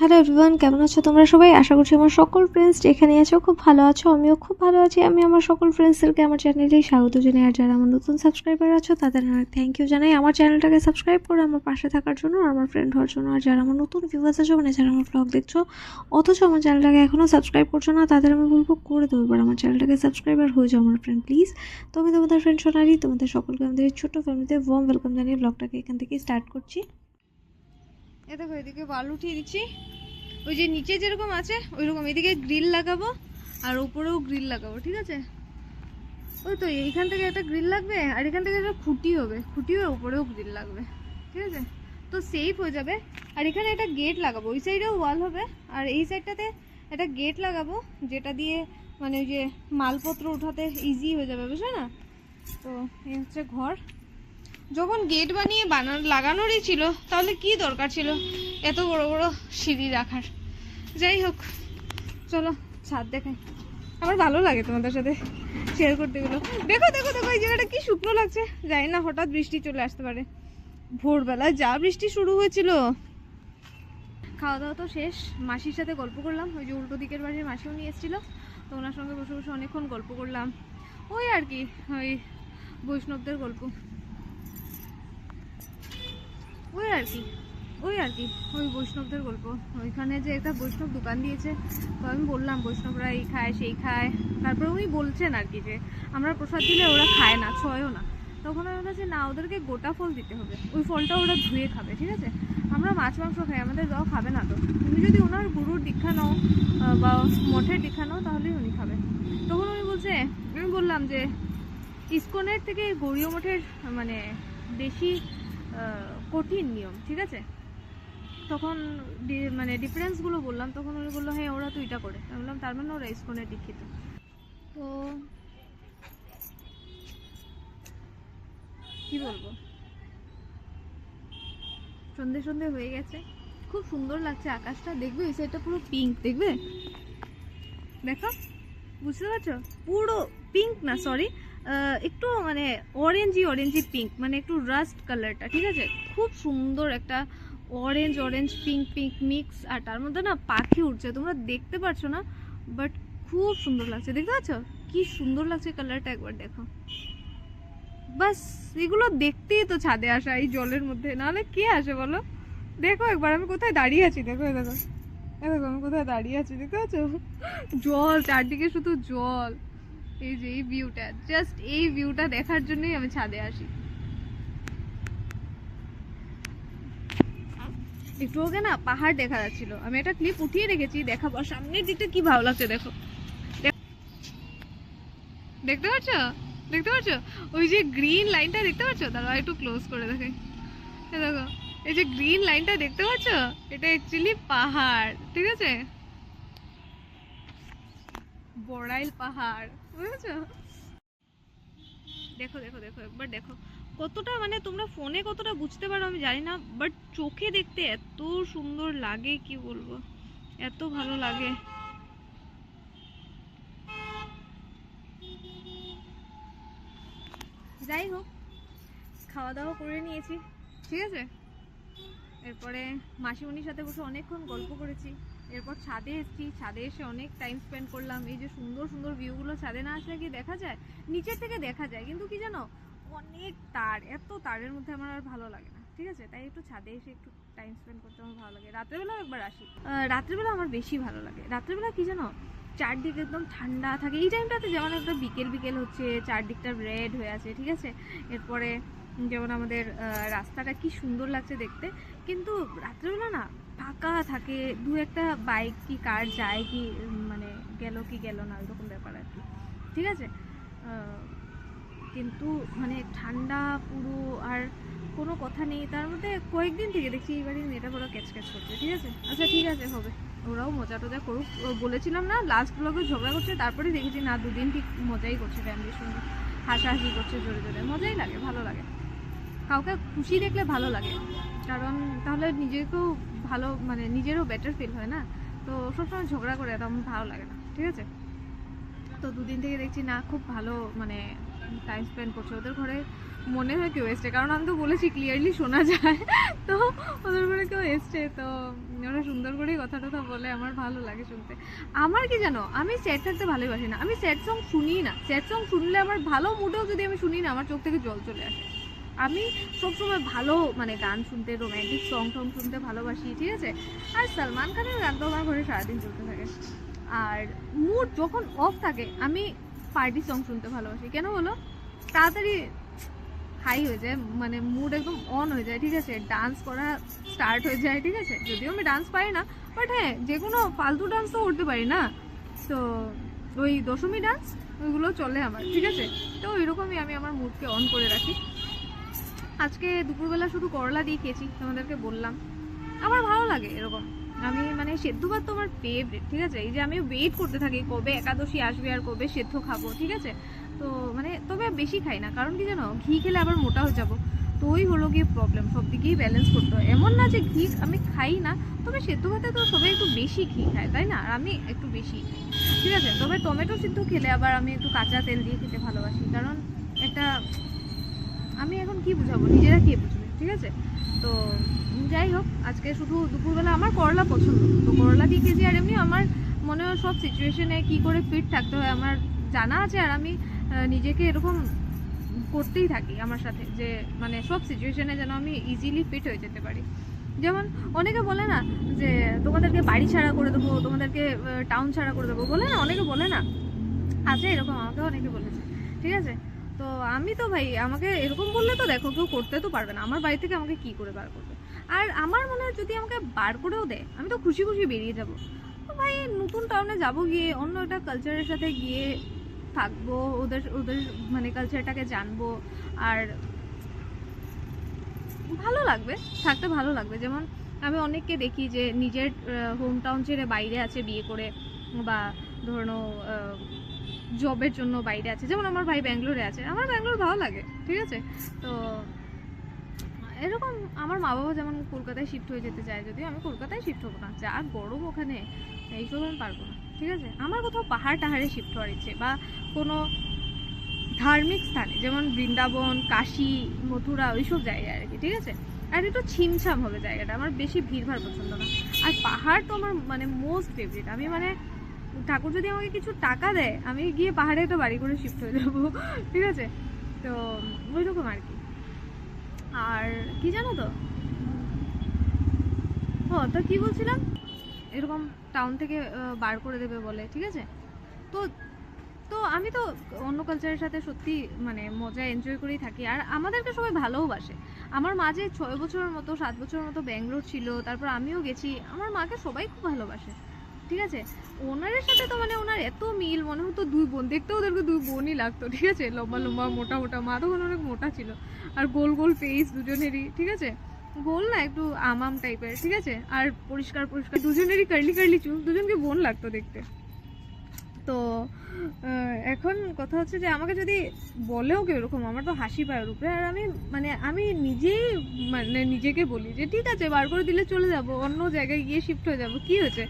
Hello everyone, কেমন আছো তোমরা সবাই? আশা করছি আমার সকল ফ্রেন্ডস যেখানে আছো খুব ভালো আছো। আমিও খুব ভালো আছি। আমি আমার সকল ফ্রেন্ডসদেরকে আমার চ্যানেলে স্বাগত জানাই। আর যারা আমার নতুন সাবস্ক্রাইবার আছো তাদের অনেক থ্যাংক ইউ জানাই আমার চ্যানেলটাকে সাবস্ক্রাইব করে আমার পাশে থাকার জন্য আর আমার ফ্রেন্ড হওয়ার জন্য। আর যারা আমার নতুন ভিউয়ার্স আছো, মানে যারা আমার ব্লগ দেখছো অথচ আমার চ্যানেলটাকে এখনও সাবস্ক্রাইব করছো না, তাদের আমি বলবো করে দেবো এবার আমার চ্যানেলটাকে সাবস্ক্রাইবার হয়ে যাও আমার ফ্রেন্ড প্লিজ। তো আমি তোমাদের ফ্রেন্ড সোনালি, তোমাদের সকলকে আমাদের ছোট্ট ফ্যামিলিতে ওয়ার্ম ওয়েলকাম জানিয়ে ব্লগটাকে এখান থেকে স্টার্ট করছি। এ দেখো, এদিকে বালু উঠিয়ে দিচ্ছি। ওই যে নিচে যেরকম আছে ওইরকম এদিকে গ্রিল লাগাবো আর উপরেও গ্রিল লাগাবো, ঠিক আছে? ওই তো এইখান থেকে একটা গ্রিল লাগবে আর এখান থেকে একটা খুঁটি হবে, খুঁটি হয়ে উপরেও গ্রিল লাগবে, ঠিক আছে? তো সেফ হয়ে যাবে। আর এখানে একটা গেট লাগাবো, ওই সাইডেও ওয়াল হবে আর এই সাইডটাতে একটা গেট লাগাবো, যেটা দিয়ে মানে ওই যে মালপত্র উঠাতে ইজি হয়ে যাবে, বুঝলে না? তো এই হচ্ছে ঘর। যখন গেট বানিয়ে লাগানোরই ছিল তাহলে কি দরকার ছিল এত বড় বড় সিঁড়ি রাখার? যাই হোক, চলো ছাদ দেখাই। আমার ভালো লাগে তোমাদের সাথে শেয়ার করতে গেলো। দেখো দেখো দেখো, এই জায়গাটা কি শুকনো লাগছে। জানি না, হঠাৎ বৃষ্টি চলে আসতে পারে। ভোরবেলা যা বৃষ্টি শুরু হয়েছিল। খাওয়া দাওয়া তো শেষ, মাসির সাথে গল্প করলাম। ওই যে উল্টো দিকের বাড়ির মাসিও নিয়ে এসেছিলো, তো ওনার সঙ্গে বসে বসে অনেকক্ষণ গল্প করলাম। ওই আর কি, ওই বৈষ্ণবদের গল্প, ওই আর কি ওই বৈষ্ণবদের গল্প। ওইখানে যে একটা বৈষ্ণব দোকান দিয়েছে, তো আমি বললাম বৈষ্ণবরা এই খায় সেই খায়। তারপরে উনি বলছেন আর কি যে আমরা প্রসাদ দিলে ওরা খায় না, ছয়ও না। তখন আমি বলেছি না, ওদেরকে গোটা ফল দিতে হবে, ওই ফলটা ওরা ধুয়ে খাবে, ঠিক আছে? আমরা মাছ মাংস খাই, আমাদের যাও খাবে না। তো তুমি যদি ওনার গুরুর দীক্ষা নাও বা মঠের দীক্ষা নাও তাহলেই উনি খাবে। তখন উনি বলছে, আমি বললাম যে ইসকনের থেকে গৌরীয় মঠের মানে বেশি কঠিন নিয়ম, ঠিক আছে? তখন মানে ডিফারেন্সগুলো বললাম, তখন উনি বললো হ্যাঁ ওরা তো এটা করে। আমি বললাম তার মানে ওরা ইসকনের দীক্ষিত। তো কি বলবো, সন্ধে সন্ধে হয়ে গেছে, খুব সুন্দর লাগছে আকাশটা। দেখবে এই সাইডটা পুরো পিঙ্ক, দেখবে, দেখো, বুঝতে পারছো? পুরো পিঙ্ক না, সরি, একটু মানে অরেঞ্জি পিঙ্ক, মানে একটু রাস্ট কালারটা, ঠিক আছে? খুব সুন্দর একটা অরেঞ্জ পিঙ্ক মিক্স। আর তার মধ্যে না পাখি উঠছে, তোমরা দেখতে পাচ্ছ না, বাট খুব সুন্দর লাগছে। দেখতে পাচ্ছ কি সুন্দর লাগছে কালারটা? একবার দেখো। বাস এগুলো দেখতেই তো ছাদে আসা, এই জলের মধ্যে, নাহলে কে আসে বলো? দেখো একবার আমি কোথায় দাঁড়িয়ে আছি, দেখো দেখো দেখো আমি কোথায় দাঁড়িয়ে আছি, দেখতে পাচ্ছ? জল, চারদিকে শুধু জল। এই যে এই ভিউটা, জাস্ট এই ভিউটা দেখার জন্যই আমি ছাদে আসি। একটু আগে না পাহাড় দেখা যাচ্ছিল, আমি একটা ক্লিপ উঠিয়ে রেখেছি, দেখাবো। সামনের দিকটা কি ভালো লাগছে দেখো, দেখতে পাচ্ছ? দেখতে পাচ্ছ ওই যে গ্রিন লাইনটা? দেখতে পাচ্ছ? দাঁড়াও একটু ক্লোজ করে দেখাই। দেখো এই যে গ্রিন লাইনটা দেখতে পাচ্ছ, এটা অ্যাকচুয়ালি পাহাড়, ঠিক আছে? বড়াইল পাহাড়, বুঝেছো? দেখো দেখো দেখো একবার দেখো, কতটা মানে তোমরা ফোনে কতটা বুঝতে পারো আমি জানি না, বাট চোখে দেখতে এত সুন্দর লাগে, কি বলবো, এত ভালো লাগে। যাই হোক, খাওয়া দাওয়া করে নিয়েছি, ঠিক আছে? এরপরে মাসিমণির সাথে বসে অনেকক্ষণ গল্প করেছি। এরপর ছাদে এসেছি, ছাদে এসে অনেক টাইম স্পেন্ড করলাম। এই যে সুন্দর সুন্দর ভিউগুলো ছাদে না আসলে কি দেখা যায়? নিচের থেকে দেখা যায়, কিন্তু কি জানো, অনেক তার, এত তারের মধ্যে আমার আর ভালো লাগে না, ঠিক আছে? তাই একটু ছাদে এসে একটু টাইম স্পেন্ড করতে আমার ভালো লাগে। রাত্রেবেলাও একবার আসি, রাত্রেবেলা আমার বেশি ভালো লাগে। রাত্রেবেলা কি জানো, চারদিকে একদম ঠান্ডা থাকে। এই টাইমটাতে যেমন একটা বিকেল বিকেল হচ্ছে, চারদিকটা রেড হয়ে আছে, ঠিক আছে? এরপরে যেমন আমাদের রাস্তাটা কি সুন্দর লাগছে দেখতে। কিন্তু রাত্রেবেলা না ফাঁকা থাকে, দু একটা বাইক কি কার যায় কি মানে গেল কি গেল না, এরকম ব্যাপার আর কি, ঠিক আছে? কিন্তু মানে ঠান্ডা পুরো, আর কোনো কথা নেই। তার মধ্যে কয়েকদিন থেকে দেখছি এই বাড়ির মেয়েটা পুরো ক্যাচ করছে, ঠিক আছে? আচ্ছা ঠিক আছে, হবে, ওরাও মজা টজা করুক। বলেছিলাম না লাস্ট ব্লগে ঝগড়া করছে, তারপরে দেখেছি না দুদিন ঠিক মজাই করছে, ফ্যামিলির সঙ্গে হাসাহাসি করছে, জোরে জোরে, মজাই লাগে, ভালো লাগে। কাউকে খুশি দেখলে ভালো লাগে, কারণ তাহলে নিজেকেও ভালো, মানে নিজেরও বেটার ফিল হয় না। তো সবসময় ঝগড়া করে তেমন ভালো লাগে না, ঠিক আছে? তো দুদিন থেকে দেখছি না খুব ভালো মানে টাইম স্পেন্ড করছে। ওদের ঘরে মনে হয় কেউ এসছে, কারণ আমি তো বলেছি ক্লিয়ারলি শোনা যায়। তো ওদের করে কেউ এসছে, তো ওরা সুন্দর করেই কথা টথা বলে, আমার ভালো লাগে শুনতে। আমার কি জানো, আমি স্যাড থাকতে ভালোবাসি না, আমি স্যাড সং শুনি না। স্যাড সং শুনলে আমার ভালো মুডেও যদি আমি শুনি না, আমার চোখ থেকে জল চলে আসে। আমি সবসময় ভালো মানে গান শুনতে, রোম্যান্টিক সং টং শুনতে ভালোবাসি, ঠিক আছে। আর সালমান খানের গান তো আমার ঘরে সারাদিন চলতে থাকে। আর মুড যখন অফ থাকে আমি পার্টি সং শুনতে ভালোবাসি। কেন বলো, তাড়াতাড়ি হাই হয়ে যায়, মানে মুড একদম অন হয়ে যায়, ঠিক আছে। ডান্স করা স্টার্ট হয়ে যায়, ঠিক আছে। যদিও আমি ডান্স পারি না, বাট হ্যাঁ যে কোনো ফালতু ডান্স তো করতে পারি না। তো ওই দশমী ডান্স ওইগুলো চলে আমার, ঠিক আছে। তো ওইরকমই আমি আমার মুডকে অন করে রাখি। আজকে দুপুরবেলা শুধু করলা দিয়ে খেয়েছি, তোমাদেরকে বললাম। আমার ভালো লাগে এরকম। আমি মানে সেদ্ধ ভাত তো আমার ফেভারিট, ঠিক আছে। এই যে আমি ওয়েট করতে থাকি কবে একাদশী আসবে আর কবে সেদ্ধ খাবো, ঠিক আছে। তো মানে তবে বেশি খাই না, কারণ কি জানো, ঘি খেলে আবার মোটা হয়ে যাবো। তো ওই হলো গিয়ে প্রবলেম, সব দিকেই ব্যালেন্স করতে হয়। এমন না যে ঘি আমি খাই না, তবে সেদ্ধ ভাতে তো সবাই একটু বেশি ঘি খায়, তাই না। আর আমি একটু বেশি খাই, ঠিক আছে। তবে টমেটো সিদ্ধ খেলে আবার আমি একটু কাঁচা তেল দিয়ে খেতে ভালোবাসি, কারণ একটা আমি এখন কি বুঝাবো, নিজেরা খেয়ে বুঝবে, ঠিক আছে। তো যাই হোক, আজকে শুধু দুপুরবেলা আমার করলা পছন্দ, তো করলা দিয়ে খেয়েছি। আর এমনি আমার মনে হয় সব সিচুয়েশনে কি করে ফিট থাকতে হয় আমার জানা আছে, আর আমি নিজেকে এরকম করতেই থাকি আমার সাথে, যে মানে সব সিচুয়েশনে যেন আমি ইজিলি ফিট হয়ে যেতে পারি। যেমন অনেকে বলে না যে তোমাদেরকে বাড়ি ছাড়া করে দেবো, তোমাদেরকে টাউন ছাড়া করে দেবো, বলে না, অনেকে বলে না, আছে এরকম, আমাকে অনেকে বলেছে, ঠিক আছে। তো আমি তো ভাই, আমাকে এরকম বললে তো দেখো কেউ করতে তো পারবে না, আমার বাড়ি থেকে আমাকে কি করে বার করবে। আর আমার মনে হয় যদি আমাকে বার করেও দেয়, আমি তো খুশি খুশি বেরিয়ে যাব। তো ভাই নতুন টাউনে যাব, গিয়ে অন্য একটা কালচারের সাথে গিয়ে থাকবো, ওদের ওদের মানে কালচারটাকে জানবো, আর ভালো লাগবে, থাকতে ভালো লাগবে। যেমন আমি অনেককে দেখি যে নিজের হোম টাউন ছেড়ে বাইরে আছে বিয়ে করে, বা ধরো জবের জন্য বাইরে আছে। যেমন আমার ভাই ব্যাঙ্গালোরে আছে, আমার ব্যাঙ্গালোর ভালো লাগে, ঠিক আছে। তো এরকম আমার মা বাবা যেমন কলকাতায় শিফট হয়ে যেতে চায়, যদিও আমি কলকাতায় শিফট হবো না, যা গরম ওখানে, এইসব আমি পারবো না, ঠিক আছে। আমার কোথাও পাহাড় টাহাড়ে শিফট হওয়ার ইচ্ছে, বা কোনো ধার্মিক স্থানে, যেমন বৃন্দাবন, কাশী, মথুরা, ওইসব জায়গায় আর কি, ঠিক আছে। আর একটু ছিমছাম হবে জায়গাটা, আমার বেশি ভিড়ভাড় পছন্দ না। আর পাহাড় তো আমার মানে মোস্ট ফেভারিট। আমি মানে ঠাকুর যদি আমাকে কিছু টাকা দেয়, আমি গিয়ে পাহাড়ে একটা বাড়ি করে শিফট হয়ে যাবো, ঠিক আছে। তো ওই রকম আর কি। আর কি জানো তো, ও তো কি বলছিলাম, এরকম টাউন থেকে বার করে দেবে বলে, ঠিক আছে। তো তো আমি তো অন্য কালচারের সাথে সত্যি মানে মজা এনজয় করেই থাকি, আর আমাদেরকে সবাই ভালোবাসে। আমার মা যে 6 বছরের মতো 7 বছরের মতো ব্যাঙ্গালোর ছিল, তারপর আমিও গেছি, আমার মাকে সবাই খুব ভালোবাসে, ঠিক আছে। ওনারের সাথে তো মানে ওনার এত মিল, মনে হতো দুই বোন, দেখতে ওদেরকে দুই বোনই লাগতো, ঠিক আছে। লম্বা লম্বা মোটা মোটা, মা তখন অনেক মোটা ছিল, আর গোল গোল ফেস দুজনেরই, ঠিক আছে। গোল না, একটু আমাম টাইপের, ঠিক আছে। আর পরিষ্কার পরিষ্কার, দুজনেরই কার্লি কার্লি চুল, দুজনকে বোন লাগতো দেখতে। তো এখন কথা হচ্ছে যে আমাকে যদি বলেও কেউ এরকম, আমার তো হাসি পায় ওর উপরে। আর আমি মানে আমি নিজেই মানে নিজেকে বলি যে ঠিক আছে, বার করে দিলে চলে যাব, অন্য জায়গায় গিয়ে শিফট হয়ে যাব, কি হয়েছে।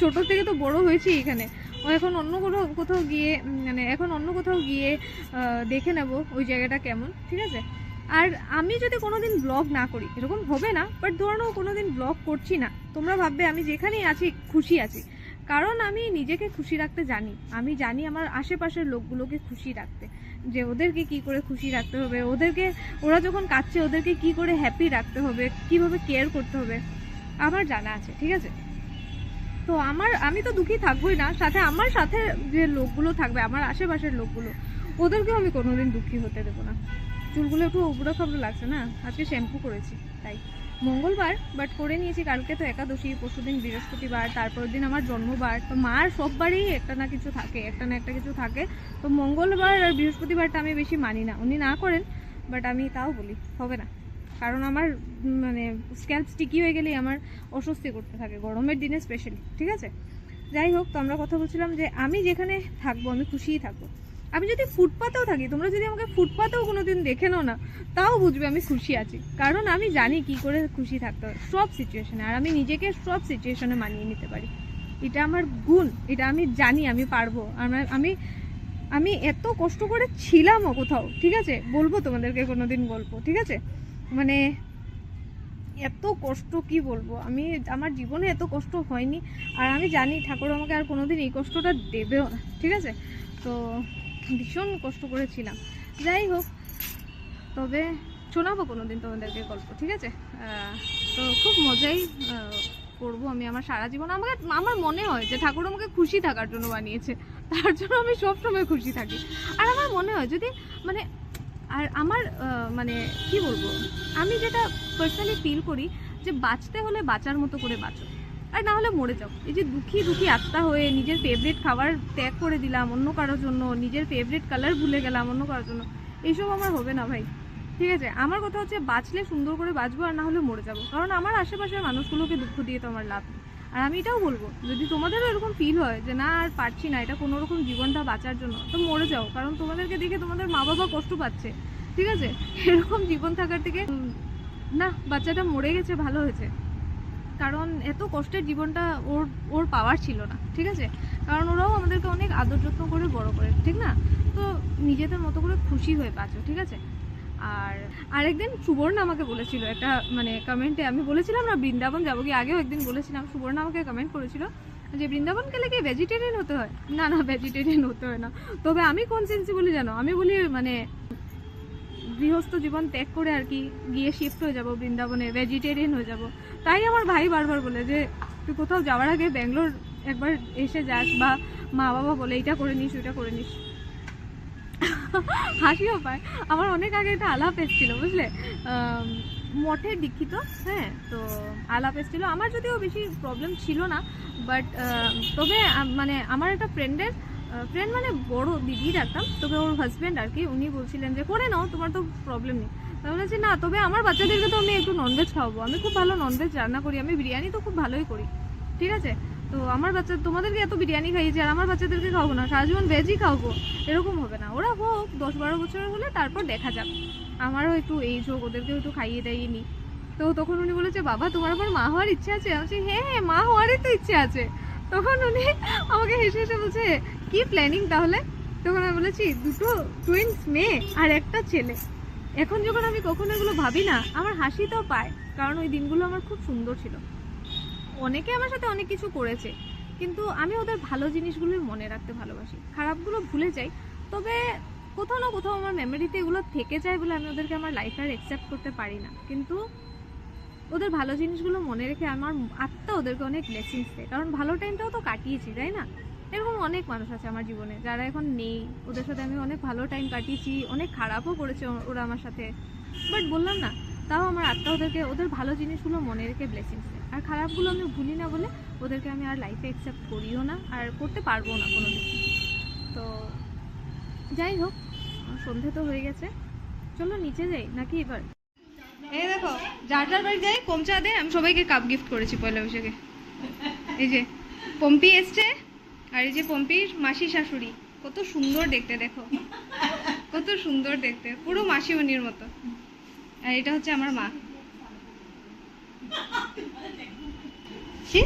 ছোট থেকে তো বড় হয়েছি এখানে, ও এখন অন্য কোথাও গিয়ে মানে এখন অন্য কোথাও গিয়ে দেখে নেব ওই জায়গাটা কেমন, ঠিক আছে। আর আমি যদি কোনোদিন ব্লগ না করি, এরকম হবে না, বাট ধরো কোনোদিন ব্লগ করছি না, তোমরা ভাববে আমি যেখানেই আছি খুশি আছি, কারণ আমি নিজেকে খুশি রাখতে জানি। আমি জানি আমার আশেপাশের লোকগুলোকে খুশি রাখতে, যে ওদেরকে কি করে খুশি রাখতে হবে, ওদেরকে ওরা যখন কাঁদছে ওদেরকে কি করে হ্যাপি রাখতে হবে, কিভাবে কেয়ার করতে হবে, আমার জানা আছে, ঠিক আছে। তো আমি তো দুঃখী থাকবোই না, সাথে আমার সাথে যে লোকগুলো থাকবে, আমার আশেপাশের লোকগুলো, ওদেরকেও আমি কোনোদিন দুঃখী হতে দেবো না। চুলগুলো একটু উবড়ো খাবড়ো লাগছে না, আজকে শ্যাম্পু করেছি তাই। মঙ্গলবার বাট করে নিয়েছি, কালকে তো একাদশী, পরশুদিন বৃহস্পতিবার, তারপরের দিন আমার জন্মবার। তো মার সববারই একটা না কিছু থাকে, একটা না একটা কিছু থাকে। তো মঙ্গলবার আর বৃহস্পতিবারটা আমি বেশি মানি না, উনি না করেন, বাট আমি তাও বলি হবে না, কারণ আমার মানে স্ক্যাল্প স্টিকি হয়ে গেলেই আমার অস্বস্তি করতে থাকে, গরমের দিনে স্পেশালি, ঠিক আছে। যাই হোক, তো আমরা কথা বলছিলাম যে আমি যেখানে থাকবো আমি খুশিই থাকবো। আমি যদি ফুটপাতেও থাকি, তোমরা যদি আমাকে ফুটপাতেও কোনোদিন দেখে নাও না, তাও বুঝবে আমি খুশি আছি, কারণ আমি জানি কি করে খুশি থাকতে হয় সব সিচুয়েশনে, আর আমি নিজেকে সব সিচুয়েশনে মানিয়ে নিতে পারি। এটা আমার গুণ, এটা আমি জানি আমি পারবো। আমি আমি এত কষ্ট করে ছিলামও কোথাও, ঠিক আছে, বলবো তোমাদেরকে কোনোদিন গল্প, ঠিক আছে, মানে এত কষ্ট কি বলবো, আমি আমার জীবনে এত কষ্ট হয়নি। আর আমি জানি ঠাকুর আমাকে আর কোনোদিন এই কষ্টটা দেবেও না, ঠিক আছে। তো ভীষণ কষ্ট করেছিলাম। যাই হোক, তবে শোনাবো কোনোদিন তোমাদেরকে গল্প, ঠিক আছে। তো খুব মজাই করবো আমি আমার সারা জীবন। আমার মনে হয় যে ঠাকুর আমাকে খুশি থাকার জন্য বানিয়েছে, তার জন্য আমি সবসময় খুশি থাকি। আর আমার মনে হয় যদি মানে, আর আমার মানে কি বলবো, আমি যেটা পার্সোনালি ফিল করি যে বাঁচতে হলে বাঁচার মতো করে বাঁচো, আর না হলে মরে যাও। এই যে দুঃখী দুঃখী আত্মা হয়ে নিজের ফেভারিট খাবার ত্যাগ করে দিলাম অন্য কারোর জন্য, নিজের ফেভারিট কালার ভুলে গেলাম অন্য কারোর জন্য, এইসব আমার হবে না ভাই, ঠিক আছে। আমার কথা হচ্ছে বাঁচলে সুন্দর করে বাঁচবো, আর না হলে মরে যাবো। কারণ আমার আশেপাশের মানুষগুলোকে দুঃখ দিয়ে তো আমার লাভ নেই। আর আমি এটাও বলবো, যদি তোমাদেরও এরকম ফিল হয় যে না আর পারছি না এটা কোনোরকম জীবনটা বাঁচার জন্য, তো মরে যাও। কারণ তোমাদেরকে দেখে তোমাদের মা বাবা কষ্ট পাচ্ছে, ঠিক আছে। এরকম জীবন থাকার থেকে না, বাচ্চাটা মরে গেছে ভালো হয়েছে। কারণ এত কষ্টের জীবনটা ওর পাওয়ার ছিল না, ঠিক আছে। কারণ ওরাও আমাদেরকে অনেক আদর যত্ন করে বড় করে, ঠিক না। তো নিজেদের মতো করে খুশি হয়ে বাঁচো, ঠিক আছে। আর আরেকদিন সুবর্ণা আমাকে বলেছিল একটা মানে কমেন্টে, আমি বলেছিলাম না বৃন্দাবন যাবো কি, আগেও একদিন বলেছিলাম, সুবর্ণা আমাকে কমেন্ট করেছিল যে বৃন্দাবন গেলে কি ভেজিটেরিয়ান হতে হয়। না না, ভেজিটেরিয়ান হতে হয় না। তবে আমি কোন সেন্সে বলি জানো, আমি বলি মানে গৃহস্থ জীবন ত্যাগ করে আর কি গিয়ে শিফট হয়ে যাব বৃন্দাবনে, ভেজিটেরিয়ান হয়ে যাব। তাই আমার ভাই বারবার বলে যে তুই কোথাও যাওয়ার আগে ব্যাঙ্গালোর একবার এসে যাস, বা মা বাবা বলে এইটা করে নিস ওইটা করে নিস। হাসিও পায়। আমার অনেক আগে একটা আলাপ এসেছিল বুঝলে, মঠের দীক্ষিত, হ্যাঁ। তো আলাপ এসেছিল, আমার যদিও বেশি প্রবলেম ছিল না, বাট তবে মানে আমার একটা ফ্রেন্ড মানে বড় দিদি রাখতাম, তবে ওর হাজব্যান্ড আর কি, উনি বলছিলেন যে করে নাও তোমার তো প্রবলেম নেই। আমি বলেছি না, তবে আমার বাচ্চাদেরকে তো আমি একটু ননভেজ খাওয়াবো, আমি খুব ভালো ননভেজ রান্না করি, আমি বিরিয়ানি তো খুব ভালোই করি, ঠিক আছে। তো আমার বাচ্চা, তোমাদেরকে এত বিরিয়ানি খাইয়েছি আর আমার বাচ্চাদেরকে খাওয়াবো না, সারা জীবন ভেজই খাওয়াবো, এরকম হবে না। ওরা হোক 10-12 বছরের হলে তারপর দেখা যাবে, আমারও একটু এইজ হোক, ওদেরকেও একটু খাইয়ে দাইয়ে নিই। তো তখন উনি বলেছে বাবা তোমার আবার মা হওয়ার ইচ্ছে আছে। আমি বলছি হ্যাঁ হ্যাঁ, মা হওয়ারই তো ইচ্ছে আছে। তখন উনি আমাকে হেসে হেসে বলছে কি প্ল্যানিং তাহলে। তখন আমি বলেছি দুটো টুইন্স মেয়ে আর একটা ছেলে। এখন যখন আমি কখনো এগুলো ভাবি না, আমার হাসি তো পায়, কারণ ওই দিনগুলো আমার খুব সুন্দর ছিল। অনেকে আমার সাথে অনেক কিছু করেছে, কিন্তু আমি ওদের ভালো জিনিসগুলোই মনে রাখতে ভালোবাসি, খারাপগুলো ভুলে যাই। তবে কোথাও না কোথাও আমার মেমোরিতে এগুলো থেকে যায় বলে আমি ওদেরকে আমার লাইফে আর অ্যাকসেপ্ট করতে পারি না। কিন্তু ওদের ভালো জিনিসগুলো মনে রেখে আমার আত্মা ওদেরকে অনেক ব্লেসিংস দেয়, কারণ ভালো টাইমটাও তো কাটিয়েছি, তাই না। এরকম অনেক মানুষ আছে আমার জীবনে যারা এখন নেই, ওদের সাথে আমি অনেক ভালো টাইম কাটিয়েছি, অনেক খারাপও করেছে ওরা আমার সাথে, বাট বললাম না, তাও আমার আত্মা ওদেরকে ওদের ভালো জিনিসগুলো মনে রেখে ব্লেসিংস দেয়। আর খারাপগুলো আমি ভুলি না বলে ওদেরকে আমি আর লাইফে অ্যাকসেপ্ট করিও না, আর করতে পারবো না কোনো দিন। তো যাই হোক, সন্ধে তো হয়ে গেছে, চলো নিচে যাই নাকি এবার। এই দেখো, যার যার বাড়ি যাই পৌঁছা দে, আমি সবাইকে কাপ গিফট করেছি পয়লা বৈশাখে। এই যে পম্পি এসছে, আর এই যে পম্পির মাসি শাশুড়ি, কত সুন্দর দেখতে, দেখো কত সুন্দর দেখতে, পুরো মাসিমণির মতো। আর এটা হচ্ছে আমার মা। কি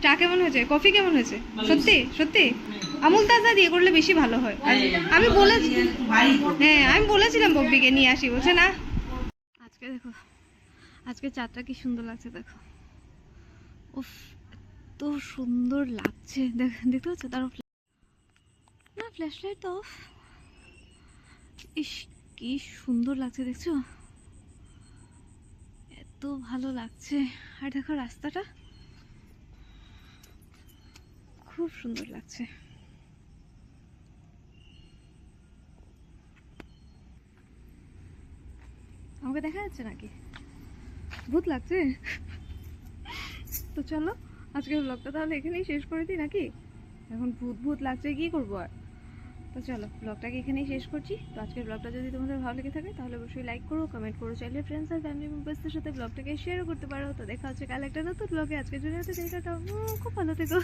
চা কেমন হয়েছে, কফি কেমন হয়েছে? সত্যি সত্যি আমুল তাজা দিয়ে করলে বেশি ভালো হয়। আমি বলেছি, হ্যাঁ আমি বলেছিলাম বব্বিকে নিয়ে আসি, বলছে না। আজকে দেখো, আজকে চাঁদটা কি সুন্দর লাগছে দেখো, উফ এত সুন্দর লাগছে, দেখতে পাচ্ছ? তার না ফ্ল্যাশ লাইট তো অফ। ইস কি সুন্দর লাগছে দেখছো, এত ভালো লাগছে। আর দেখো রাস্তাটা খুব সুন্দর লাগছে। আমাকে দেখা যাচ্ছে নাকি, ভূত লাগছে? তো চলো আজকের ব্লগটা তাহলে এখানেই শেষ করে দিই নাকি, এখন ভূত ভূত লাগছে কি করবো আর। তো চলো ব্লগটাকে এখানেই শেষ করছি। তো আজকের ব্লগটা যদি তোমাদের ভালো লেগে থাকে তাহলে অবশ্যই লাইক করো, কমেন্ট করো, চাইলে ফ্রেন্ডস আর ফ্যামিলি মেম্বার্সদের সাথে ব্লগটাকে শেয়ারও করতে পারো। তো দেখা হচ্ছে কাল একটা নতুন ব্লগে, আজকের জন্য টাটা, খুব ভালো থেকো।